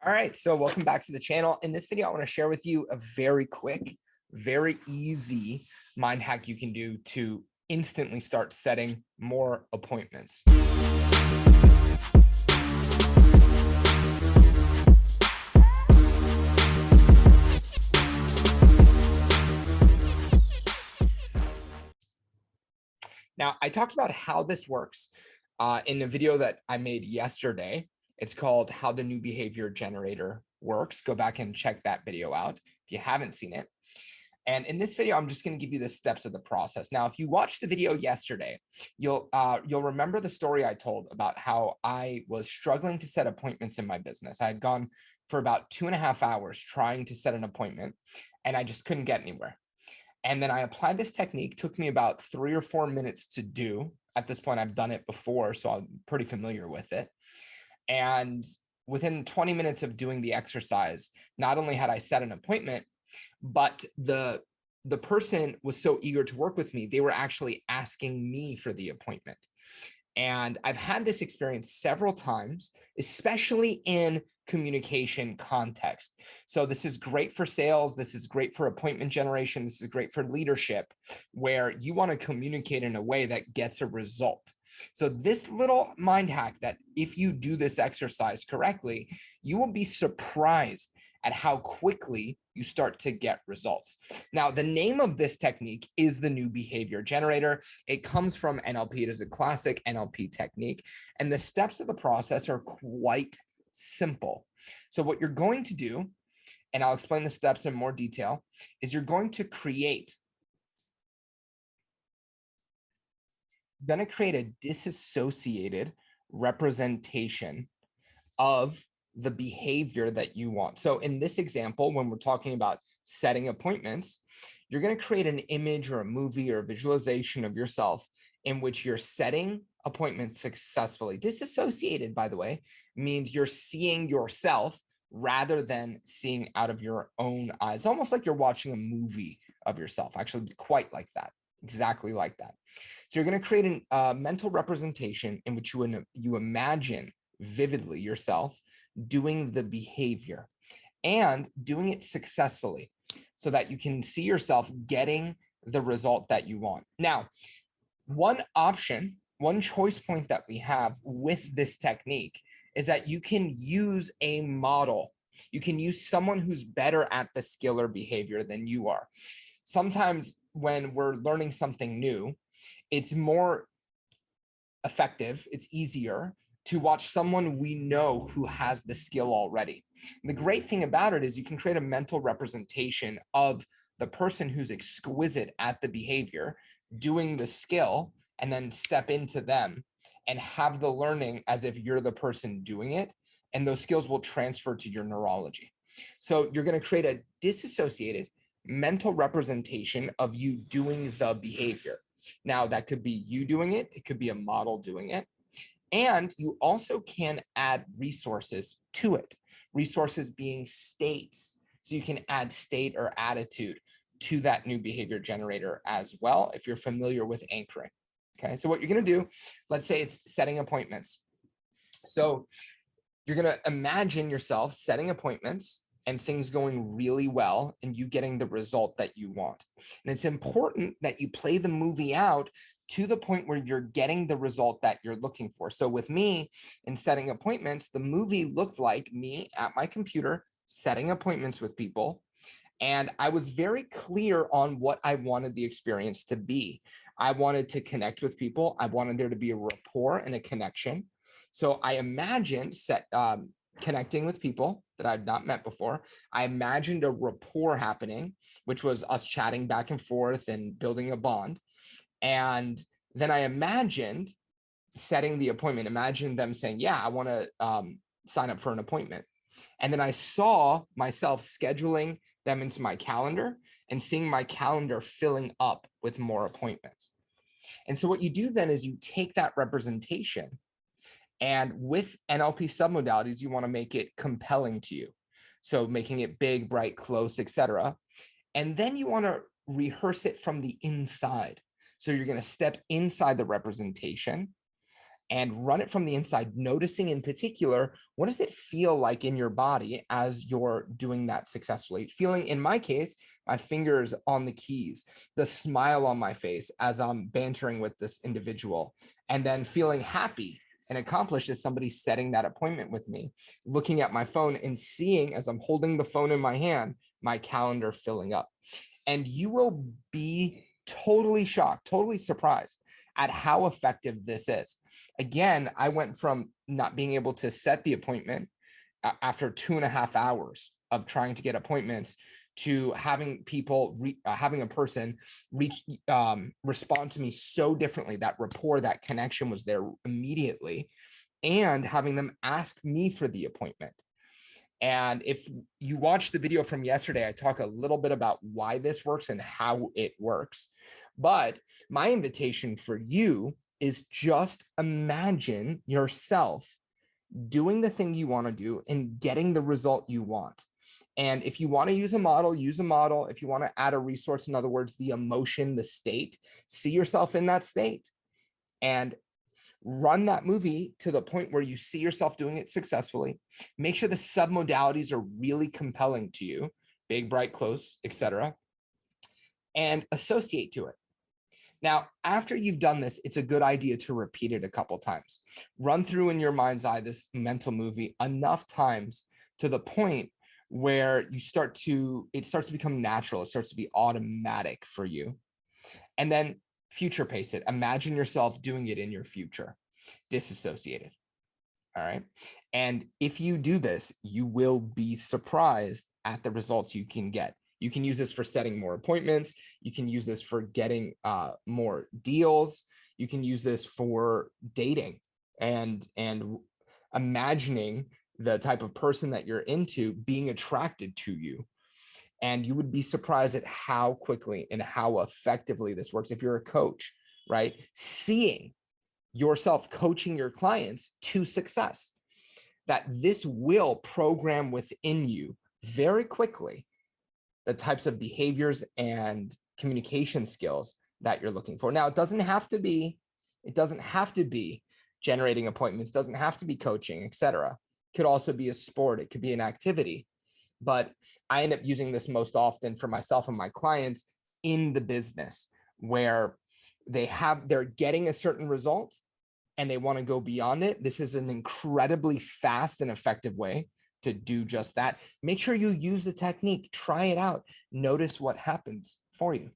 All right, so welcome back to the channel. In this video, I want to share with you a very quick, very easy mind hack you can do to instantly start setting more appointments. Now, I talked about how this works in a video that I made yesterday. It's called How the New Behavior Generator Works. Go back and check that video out if you haven't seen it. And in this video, I'm just going to give you the steps of the process. Now, if you watched the video yesterday, you'll remember the story I told about how I was struggling to set appointments in my business. I had gone for about 2.5 hours trying to set an appointment, and I just couldn't get anywhere. And then I applied this technique. Took me about 3 or 4 minutes to do. At this point, I've done it before, so I'm pretty familiar with it. And within 20 minutes of doing the exercise, not only had I set an appointment, but the person was so eager to work with me, they were actually asking me for the appointment. And I've had this experience several times, especially in communication context. So this is great for sales. This is great for appointment generation. This is great for leadership, where you want to communicate in a way that gets a result. So this little mind hack, that if you do this exercise correctly, you will be surprised at how quickly you start to get results. Now, the name of this technique is the New Behavior Generator. It comes from NLP. It is a classic NLP technique, and the steps of the process are quite simple. So what you're going to do, and I'll explain the steps in more detail, is you're going to create a disassociated representation of the behavior that you want. So in this example, when we're talking about setting appointments, you're going to create an image or a movie or a visualization of yourself in which you're setting appointments successfully. Disassociated, by the way, means you're seeing yourself rather than seeing out of your own eyes. Almost like you're watching a movie of yourself, actually quite like that, exactly like that. So you're going to create a mental representation in which you imagine vividly yourself doing the behavior and doing it successfully so that you can see yourself getting the result that you want. Now, one choice point that we have with this technique is that you can use a model. You can use someone who's better at the skill or behavior than you are. Sometimes when we're learning something new, it's more effective, it's easier to watch someone we know who has the skill already. And the great thing about it is you can create a mental representation of the person who's exquisite at the behavior doing the skill, and then step into them and have the learning as if you're the person doing it, and those skills will transfer to your neurology. So you're going to create a disassociated mental representation of you doing the behavior. Now, that could be you doing it. It could be a model doing it. And you also can add resources to it, resources being states. So you can add state or attitude to that new behavior generator as well, if you're familiar with anchoring. Okay, so what you're going to do, let's say it's setting appointments. So you're going to imagine yourself setting appointments and things going really well and you getting the result that you want. And it's important that you play the movie out to the point where you're getting the result that you're looking for. So with me in setting appointments, the movie looked like me at my computer setting appointments with people. And I was very clear on what I wanted the experience to be. I wanted to connect with people. I wanted there to be a rapport and a connection. So I imagined connecting with people that I've not met before. I imagined a rapport happening, which was us chatting back and forth and building a bond. And then I imagined setting the appointment. Imagine them saying, yeah, I want to sign up for an appointment. And then I saw myself scheduling them into my calendar and seeing my calendar filling up with more appointments. And so what you do then is you take that representation, and with NLP submodalities, you want to make it compelling to you. So making it big, bright, close, etc. And then you want to rehearse it from the inside. So you're going to step inside the representation and run it from the inside, noticing in particular, what does it feel like in your body as you're doing that successfully? Feeling, in my case, my fingers on the keys, the smile on my face as I'm bantering with this individual, and then feeling happy and accomplished as somebody setting that appointment with me, looking at my phone and seeing as I'm holding the phone in my hand, my calendar filling up. And you will be totally shocked, totally surprised at how effective this is. Again, I went from not being able to set the appointment after 2.5 hours of trying to get appointments to having people, having a person respond to me so differently. That rapport, that connection was there immediately, and having them ask me for the appointment. And if you watch the video from yesterday, I talk a little bit about why this works and how it works. But my invitation for you is just imagine yourself doing the thing you want to do and getting the result you want. And if you want to use a model, use a model. If you want to add a resource, in other words, the emotion, the state, see yourself in that state and run that movie to the point where you see yourself doing it successfully. Make sure the submodalities are really compelling to you, big, bright, close, etc., and associate to it. Now, after you've done this, it's a good idea to repeat it a couple times. Run through in your mind's eye this mental movie enough times to the point where it starts to become natural. It starts to be automatic for you. And then future pace it. Imagine yourself doing it in your future, disassociated. All right. And if you do this, you will be surprised at the results you can get. You can use this for setting more appointments. You can use this for getting more deals. You can use this for dating and imagining the type of person that you're into being attracted to you. And you would be surprised at how quickly and how effectively this works. If you're a coach, right? Seeing yourself coaching your clients to success, that this will program within you very quickly the types of behaviors and communication skills that you're looking for. Now, it doesn't have to be generating appointments, doesn't have to be coaching, etc. It could also be a sport, it could be an activity. But I end up using this most often for myself and my clients in the business where they're getting a certain result and they want to go beyond it. This is an incredibly fast and effective way to do just that. Make sure you use the technique, try it out, notice what happens for you.